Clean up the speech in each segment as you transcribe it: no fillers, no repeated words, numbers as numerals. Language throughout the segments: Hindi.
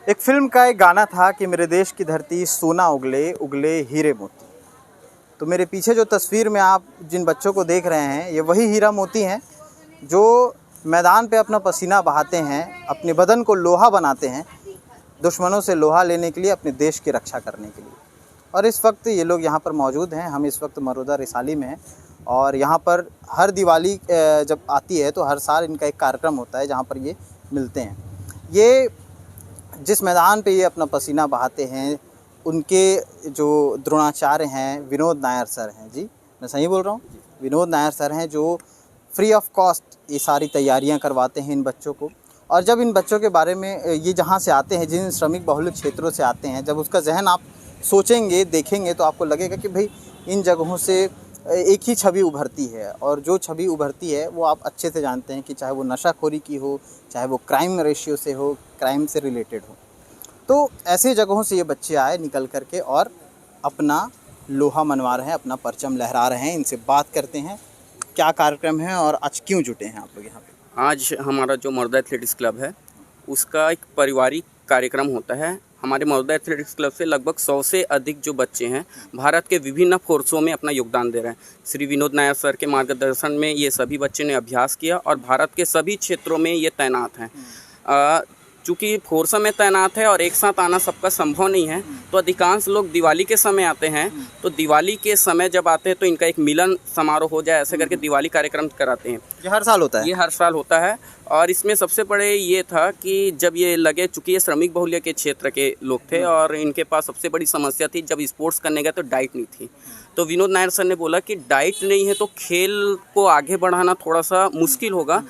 एक फिल्म का एक गाना था कि मेरे देश की धरती सोना उगले उगले हीरे मोती। तो मेरे पीछे जो तस्वीर में आप जिन बच्चों को देख रहे हैं, ये वही हीरा मोती हैं जो मैदान पे अपना पसीना बहाते हैं, अपने बदन को लोहा बनाते हैं, दुश्मनों से लोहा लेने के लिए, अपने देश की रक्षा करने के लिए। और इस वक्त ये लोग यहाँ पर मौजूद हैं। हम इस वक्त मरोदा रिसाली में हैं और यहाँ पर हर दिवाली जब आती है तो हर साल इनका एक कार्यक्रम होता है जहाँ पर ये मिलते हैं। ये जिस मैदान पे ये अपना पसीना बहाते हैं, उनके जो द्रोणाचार्य हैं विनोद नायर सर हैं। जी, मैं सही बोल रहा हूँ? विनोद नायर सर हैं जो फ्री ऑफ कॉस्ट ये सारी तैयारियां करवाते हैं इन बच्चों को। और जब इन बच्चों के बारे में ये जहाँ से आते हैं, जिन श्रमिक बहुल क्षेत्रों से आते हैं, जब उसका जहन आप सोचेंगे, देखेंगे तो आपको लगेगा कि भाई इन जगहों से एक ही छवि उभरती है। और जो छवि उभरती है वो आप अच्छे से जानते हैं कि चाहे वो नशाखोरी की हो, चाहे वो क्राइम रेशियो से हो, क्राइम से रिलेटेड हो। तो ऐसे जगहों से ये बच्चे आए निकल करके और अपना लोहा मनवा रहे हैं, अपना परचम लहरा रहे हैं। इनसे बात करते हैं क्या कार्यक्रम है और आज क्यों जुटे हैं आप लोग यहाँ पे। आज हमारा जो मरोदा एथलेटिक्स क्लब है उसका एक पारिवारिक कार्यक्रम होता है। हमारे मरोदा एथलेटिक्स क्लब से लगभग 100 से अधिक जो बच्चे हैं भारत के विभिन्न फोर्सों में अपना योगदान दे रहे हैं। श्री विनोद नायर सर के मार्गदर्शन में ये सभी बच्चे ने अभ्यास किया और भारत के सभी क्षेत्रों में ये तैनात हैं। चूँकि फोर्स में तैनात है और एक साथ आना सबका संभव नहीं है, तो अधिकांश लोग दिवाली के समय आते हैं। तो दिवाली के समय जब आते हैं तो इनका एक मिलन समारोह हो जाए, ऐसे करके दिवाली कार्यक्रम कराते हैं। ये हर साल होता है? ये हर साल होता है। और इसमें सबसे बड़े ये था कि जब ये लगे, चूँकि ये श्रमिक बहुल्य के क्षेत्र के लोग थे और इनके पास सबसे बड़ी समस्या थी, जब स्पोर्ट्स करने गए तो डाइट नहीं थी। तो विनोद नायर सर ने बोला कि डाइट नहीं है तो खेल को आगे बढ़ाना थोड़ा सा मुश्किल होगा।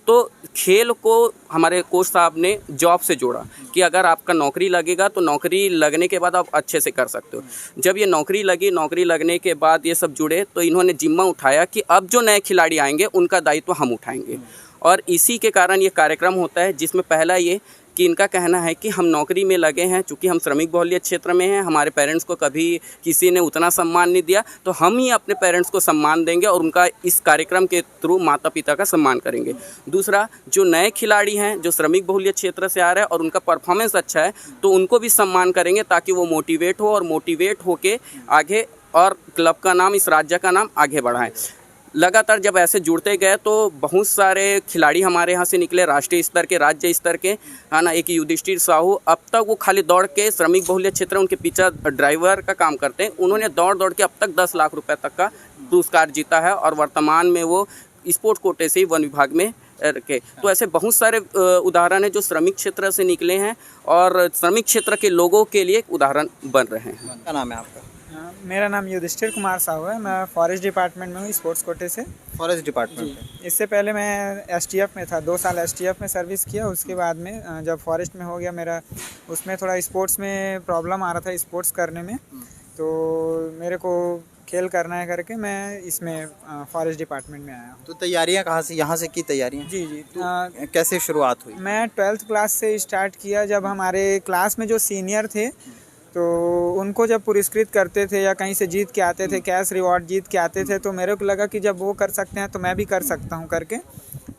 तो खेल को हमारे कोच साहब ने जॉब से जोड़ा कि अगर आपका नौकरी लगेगा तो नौकरी लगने के बाद आप अच्छे से कर सकते हो। जब ये नौकरी लगी, नौकरी लगने के बाद ये सब जुड़े तो इन्होंने जिम्मा उठाया कि अब जो नए खिलाड़ी आएंगे उनका दायित्व हम उठाएंगे। और इसी के कारण ये कार्यक्रम होता है, जिसमें पहला ये कि इनका कहना है कि हम नौकरी में लगे हैं, चूँकि हम श्रमिक बहुल्य क्षेत्र में हैं, हमारे पेरेंट्स को कभी किसी ने उतना सम्मान नहीं दिया, तो हम ही अपने पेरेंट्स को सम्मान देंगे और उनका इस कार्यक्रम के थ्रू माता पिता का सम्मान करेंगे। दूसरा, जो नए खिलाड़ी हैं जो श्रमिक बहुल्य क्षेत्र से आ रहे हैं और उनका परफॉर्मेंस अच्छा है तो उनको भी सम्मान करेंगे ताकि वो मोटिवेट हो और मोटिवेट होके आगे और क्लब का नाम, इस राज्य का नाम आगे बढ़ाएं। लगातार जब ऐसे जुड़ते गए तो बहुत सारे खिलाड़ी हमारे यहाँ से निकले, राष्ट्रीय स्तर के, राज्य स्तर के, है ना। एक युधिष्ठिर साहू, अब तक वो खाली दौड़ के श्रमिक बहुल्य क्षेत्र, उनके पीछे ड्राइवर का काम करते हैं, उन्होंने दौड़ के अब तक 10 लाख रुपए तक का पुरस्कार जीता है और वर्तमान में वो स्पोर्ट्स कोटे से ही वन विभाग में रखे। तो ऐसे बहुत सारे उदाहरण हैं जो श्रमिक क्षेत्र से निकले हैं और श्रमिक क्षेत्र के लोगों के लिए एक उदाहरण बन रहे हैं। क्या नाम है आपका? मेरा नाम युधिष्ठिर कुमार साहू है। मैं फॉरेस्ट डिपार्टमेंट में हूँ, स्पोर्ट्स कोटे से। Forest department? इससे पहले मैं एसटीएफ में था, 2 साल एसटीएफ में सर्विस किया। उसके बाद में जब फॉरेस्ट में हो गया मेरा, उसमें थोड़ा स्पोर्ट्स में प्रॉब्लम आ रहा था स्पोर्ट्स करने में, तो मेरे को खेल करना है करके मैं इसमें फॉरेस्ट डिपार्टमेंट में आया हूँ। तो तैयारियां कहाँ से, यहाँ से की तैयारियां? जी। तो कैसे शुरुआत हुई? मैं 12th क्लास से स्टार्ट किया। जब हमारे क्लास में जो सीनियर थे तो उनको जब पुरस्कृत करते थे या कहीं से जीत के आते थे, कैश रिवॉर्ड जीत के आते थे, तो मेरे को लगा कि जब वो कर सकते हैं तो मैं भी कर सकता हूँ करके।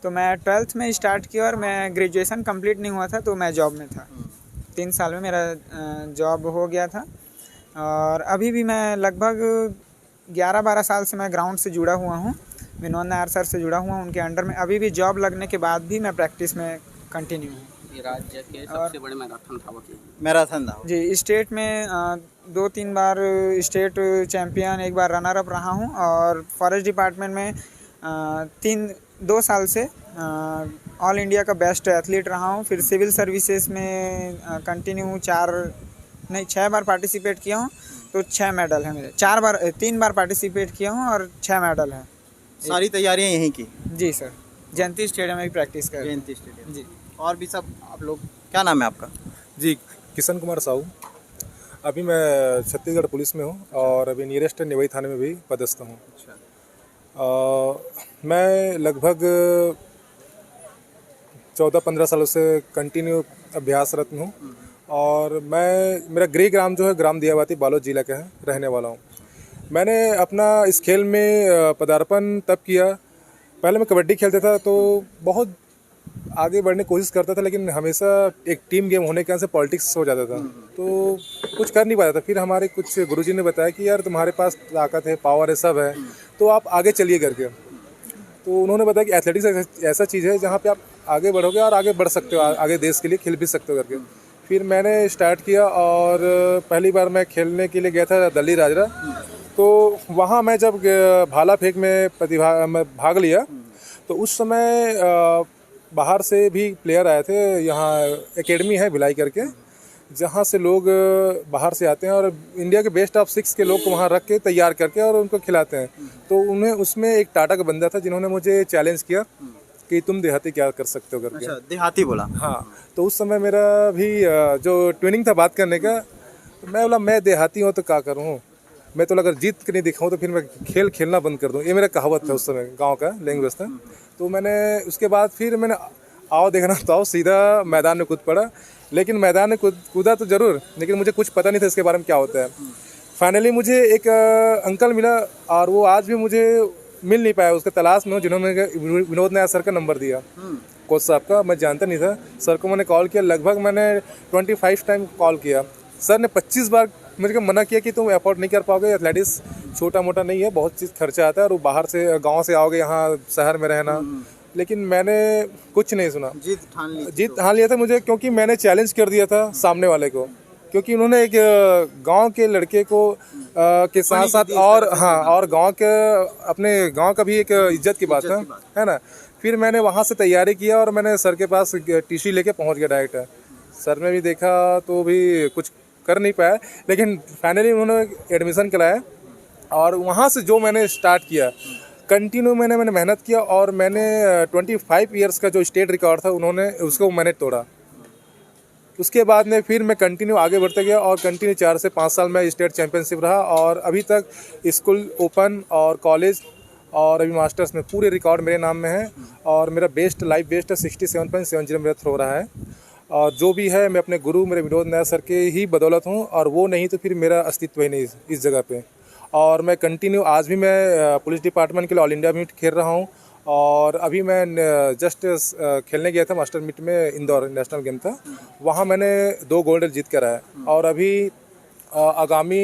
तो मैं 12th में स्टार्ट किया और मैं ग्रेजुएशन कंप्लीट नहीं हुआ था तो मैं जॉब में था। 3 साल में मेरा जॉब हो गया था और अभी भी मैं लगभग 11-12 साल से मैं ग्राउंड से जुड़ा हुआ हूँ, विनोद नायर सर से जुड़ा हुआ हूँ उनके अंडर में। अभी भी जॉब लगने के बाद भी मैं प्रैक्टिस में कंटिन्यू हूँ। राज्य के सबसे बड़े मैराथन धावक जी। स्टेट में 2-3 बार स्टेट चैम्पियन, 1 बार रनर अप रहा हूँ और फॉरेस्ट डिपार्टमेंट में 2 साल से ऑल इंडिया का बेस्ट एथलीट रहा हूँ। फिर सिविल सर्विसेज में कंटिन्यू 6 बार पार्टिसिपेट किया हूँ, तो 6 मेडल है मेरे। 3 बार पार्टिसिपेट किया हूँ और 6 मेडल है। सारी तैयारियां यहीं की? जी सर, जयंती स्टेडियम में भी प्रैक्टिस कर। जयंती स्टेडियम जी। और भी सब आप लोग? क्या नाम है आपका? जी, किशन कुमार साहू। अभी मैं छत्तीसगढ़ पुलिस में हूँ और अभी नियरेस्ट नेवई थाने में भी पदस्थ हूँ। मैं लगभग 14-15 सालों से कंटिन्यू अभ्यासरत हूँ और मेरा गृह ग्राम जो है ग्राम दियाबाती बालोद जिला का है, रहने वाला हूँ। मैंने अपना इस खेल में पदार्पण तब किया, पहले मैं कबड्डी खेलता था तो बहुत आगे बढ़ने की कोशिश करता था, लेकिन हमेशा एक टीम गेम होने के कारण से पॉलिटिक्स हो जाता था, तो कुछ कर नहीं पाता था। फिर हमारे कुछ गुरुजी ने बताया कि यार तुम्हारे पास ताकत है, पावर है, सब है, तो आप आगे चलिए करके। तो उन्होंने बताया कि एथलेटिक्स ऐसा चीज़ है जहाँ पे आप आगे बढ़ोगे और आगे बढ़ सकते हो, आगे देश के लिए खेल भी सकते हो करके। फिर मैंने स्टार्ट किया और पहली बार मैं खेलने के लिए गया था दिल्ली राजरा। तो वहाँ मैं जब भाला फेंक में भाग लिया, तो उस समय बाहर से भी प्लेयर आए थे। यहाँ एकेडमी है भिलाई करके, जहाँ से लोग बाहर से आते हैं और इंडिया के बेस्ट ऑफ 6 के लोग को वहाँ रख के तैयार करके और उनको खिलाते हैं। तो उन्हें उसमें एक टाटा का बंदा था जिन्होंने मुझे चैलेंज किया कि तुम देहाती क्या कर सकते हो करके। अच्छा, देहाती बोला। हाँ, तो उस समय मेरा भी जो ट्रेनिंग था बात करने का, तो मैं बोला मैं देहाती हूँ तो क्या करूँ, मैं तो अगर जीत के नहीं दिखाऊँ तो फिर मैं खेलना बंद कर दूँ। ये मेरा कहावत था उस समय, गाँव का लैंग्वेज था। तो मैंने उसके बाद फिर मैंने आओ देखना तो आओ सीधा मैदान में कूद पड़ा। लेकिन मैदान में कूदा तो ज़रूर, लेकिन मुझे कुछ पता नहीं था इसके बारे में क्या होता है। फाइनली मुझे एक अंकल मिला और वो आज भी मुझे मिल नहीं पाया, उसके तलाश में हूँ, जिन्होंने विनोद नायर सर का नंबर दिया, कोच साहब का। मैं जानता नहीं था, सर को मैंने कॉल किया, लगभग मैंने 25 टाइम कॉल किया। सर ने 25 बार मुझे मना किया कि तुम अफोर्ड नहीं कर पाओगे, एथलेटिक्स छोटा मोटा नहीं है, बहुत चीज़ खर्चा आता है, और वो बाहर से गाँव से आओगे यहाँ शहर में रहना। लेकिन मैंने कुछ नहीं सुना, जीत ठान लिया था मुझे, क्योंकि मैंने चैलेंज कर दिया था सामने वाले को। क्योंकि उन्होंने एक गांव के लड़के को के साथ साथ और हाँ, और गांव के अपने गांव का भी एक इज्जत की बात है ना। फिर मैंने वहां से तैयारी किया और मैंने सर के पास टीसी लेके पहुंच गया डायरेक्ट। सर ने भी देखा तो भी कुछ कर नहीं पाया, लेकिन फाइनली उन्होंने एडमिशन कराया और वहाँ से जो मैंने स्टार्ट किया कंटिन्यू मैंने मेहनत किया और मैंने 25 ईयर्स का जो स्टेट रिकॉर्ड था उन्होंने उसको मैंने तोड़ा। उसके बाद में फिर मैं कंटिन्यू आगे बढ़ता गया और कंटिन्यू 4 से 5 साल में स्टेट चैंपियनशिप रहा और अभी तक स्कूल ओपन और कॉलेज और अभी मास्टर्स में पूरे रिकॉर्ड मेरे नाम में है। और मेरा बेस्ट लाइफ बेस्ट है 67.70 मेरा थ्रो रहा है। और जो भी है मैं अपने गुरु मेरे विनोद नायर सर के ही बदौलत हूँ, और वो नहीं तो फिर मेरा अस्तित्व ही नहीं इस जगह पे। और मैं कंटिन्यू आज भी मैं पुलिस डिपार्टमेंट के लिए ऑल इंडिया मीट खेल रहा हूँ। और अभी मैं जस्ट खेलने गया था मास्टर मीट में, इंदौर नेशनल गेम था, वहाँ मैंने 2 गोल्ड जीत कर आया। और अभी आगामी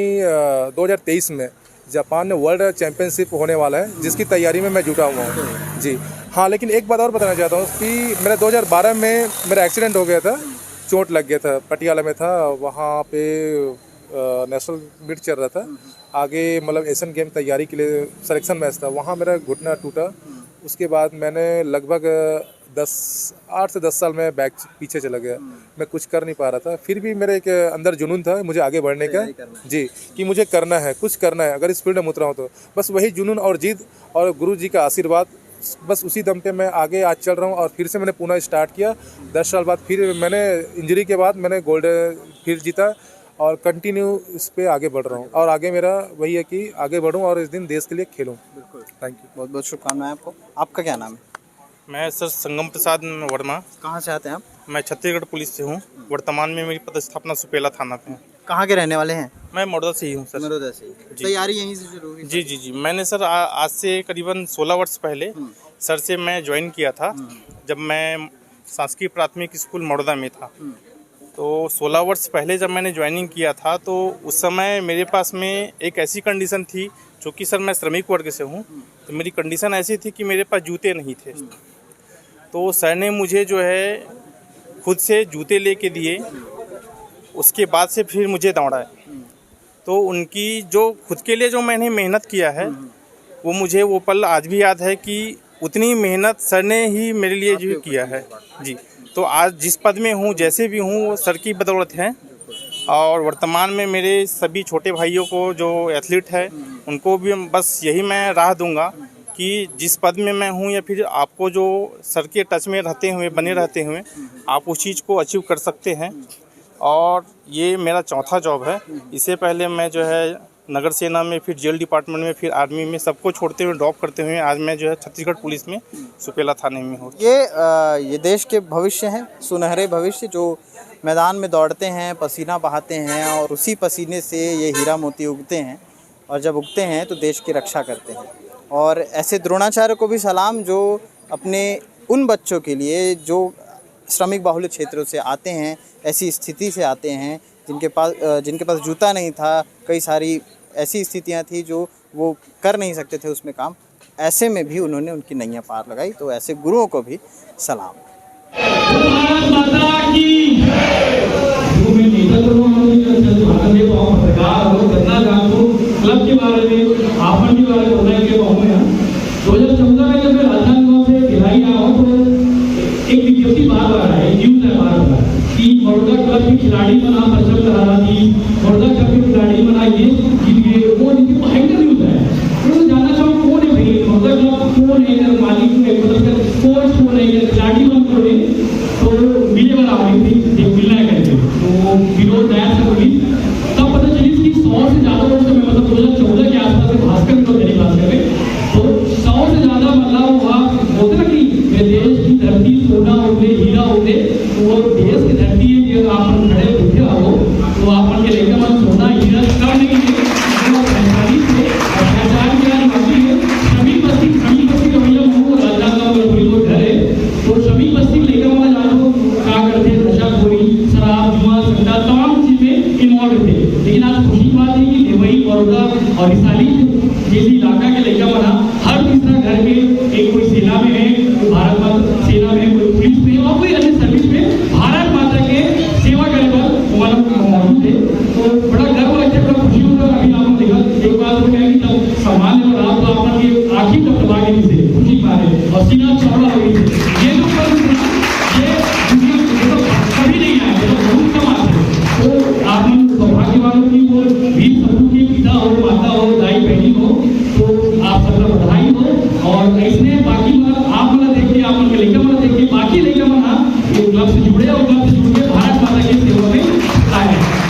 2023 में जापान में वर्ल्ड चैंपियनशिप होने वाला है, जिसकी तैयारी में मैं जुटा हुआ हूँ जी। हाँ, लेकिन एक बात और बताना चाहता हूँ कि मेरा 2012 में मेरा एक्सीडेंट हो गया था, चोट लग गया था, पटियाला में था, वहाँ पे नेशनल मीट चल रहा था, आगे मतलब एशियन गेम तैयारी के लिए सिलेक्शन मैच था, वहाँ मेरा घुटना टूटा। उसके बाद मैंने लगभग 8 से 10 साल में बैक पीछे चला गया, मैं कुछ कर नहीं पा रहा था। फिर भी मेरे एक अंदर जुनून था मुझे आगे बढ़ने का जी, कि मुझे करना है, कुछ करना है, अगर इस फील्ड में उतरा हूँ तो बस वही जुनून और जिद और गुरु जी का आशीर्वाद, बस उसी दम पे मैं आगे आज चल रहा हूँ। और फिर से मैंने पुनः स्टार्ट किया 10 साल बाद, फिर मैंने इंजरी के बाद मैंने गोल्ड फिर जीता और कंटिन्यू इस पे आगे बढ़ रहा हूँ। और आगे मेरा वही है कि आगे बढ़ूँ और इस दिन देश के लिए खेलूँ। बिल्कुल, थैंक यू, बहुत बहुत शुभकामनाएं आपको। आपका क्या नाम है? मैं सर संगम प्रसाद वर्मा। कहाँ से आते हैं आप? मैं छत्तीसगढ़ पुलिस से हूँ। वर्तमान में मेरी पदस्थापना सुपेला थाना पे है। कहाँ के रहने वाले हैं? मैं मौदा से ही हूँ सर। मरोदा से। तैयारी यहीं से शुरू हुई? जी जी जी, मैंने सर आज से करीबन 16 वर्ष पहले सर से मैं ज्वाइन किया था, जब मैं शासकीय प्राथमिक स्कूल मौदा में था। तो 16 वर्ष पहले जब मैंने ज्वाइनिंग किया था तो उस समय मेरे पास में एक ऐसी कंडीशन थी, चूँकि सर मैं श्रमिक वर्ग से हूँ, तो मेरी कंडीशन ऐसी थी कि मेरे पास जूते नहीं थे। तो सर ने मुझे जो है खुद से जूते लेके दिए, उसके बाद से फिर मुझे दौड़ाए। तो उनकी जो खुद के लिए जो मैंने मेहनत किया है वो मुझे वो पल आज भी याद है कि उतनी मेहनत सर ने ही मेरे लिए जो किया है जी। तो आज जिस पद में हूँ, जैसे भी हूँ, वो सर की बदौलत है। और वर्तमान में मेरे सभी छोटे भाइयों को जो एथलीट है उनको भी बस यही मैं राह दूंगा कि जिस पद में मैं हूँ या फिर आपको जो सर के टच में रहते हुए बने रहते हुए आप उस चीज़ को अचीव कर सकते हैं। और ये मेरा चौथा जॉब है। इससे पहले मैं जो है नगर सेना में, फिर जेल डिपार्टमेंट में, फिर आर्मी में, सबको छोड़ते हुए ड्रॉप करते हुए आज मैं जो है छत्तीसगढ़ पुलिस में सुपेला थाने में हूँ। ये देश के भविष्य हैं, सुनहरे भविष्य, जो मैदान में दौड़ते हैं, पसीना बहाते हैं और उसी पसीने से ये हीरा मोती उगते हैं और जब उगते हैं तो देश की रक्षा करते हैं। और ऐसे द्रोणाचार्य को भी सलाम जो अपने उन बच्चों के लिए जो श्रमिक बाहुल्य क्षेत्रों से आते हैं, ऐसी स्थिति से आते हैं जिनके पास जूता नहीं था, कई सारी ऐसी स्थितियां थी जो वो कर नहीं सकते थे उसमें काम, ऐसे में भी उन्होंने उनकी नैया पार लगाई। तो ऐसे गुरुओं को भी सलाम। क्लब के बारे में, आपन के बारे में बताया कि 2014 में जब मैं राजनांदगांव से भिलाई आया हूँ तो एक विज्ञप्ति बार आ रहा है, न्यूज़ है बार कि बड़ौदा क्लब के खिलाड़ी बना परचम करा रहा थी, बड़ौदा क्लब के खिलाड़ी बना ये जीत गए, वो इनकी भयंकर न्यूज़ है। तो जानना चाहूँ कौन है भाई, बड़ौदा क्लब कौन है, मालिक है, मतलब कोच कौन है, खिलाड़ी कौन है। तो मिले वाला आ रही थी मिलना है करके, तो विनोद नायर से बोली, तब पता चली कि 100 से ज़्यादा वर्ष में, मतलब 2014 के आसपास में भास्कर विनोद दैनिक भास्कर में, तो 100 से ज़्यादा मतलब वहाँ होते ना कि देश की धरती सोना उगले हीरा उगले, तो वो देश की धरती है कि आप खड़े उठे हो तो आप के लेकर मन सोना हीरा कर लेंगे, पहचानी से पहचान के आदमी है। श्रमिक बस्ती का भैया वो राजनांदगांव में कोई लोग घर है, तो श्रमिक बस्ती लेकर वहाँ जानो क्या करते, नशाखोरी, शराब, जुआ, सट्टा, तमाम चीजें इन्वॉल्व थे। लेकिन आज खुशी की बात है कि देवई, बड़ौदा और रिसाली जैसे इलाका के लेकर बना हर तीसरा घर के एक कोई सेना में है, कोई भारत माता सेना में, कोई पुलिस में और कोई अन्य सर्विस में भारत माता के सेवा करने वाला मौजूद है। तो बड़ा गर्व लगता है, बड़ा खुशी होता है। अभी आपने देखा एक बात हो गया कि जब सम्मान और आप तो आपका ये आखिर तक दबा गई से खुशी पा रहे और सीना चौड़ा हो गई थी। ये जो पल ये दुनिया कभी नहीं आया, ये बहुत कम आते हैं। तो आप सौभाग्यवानों की वो वीर सपूत के पिता हो, माता हो, दाई बहनी हो, तो आप सबका बधाई हो। और इसमें बाकी आप देखिए, आप लेकर देखिए, बाकी लेकर ये क्लब से जुड़े और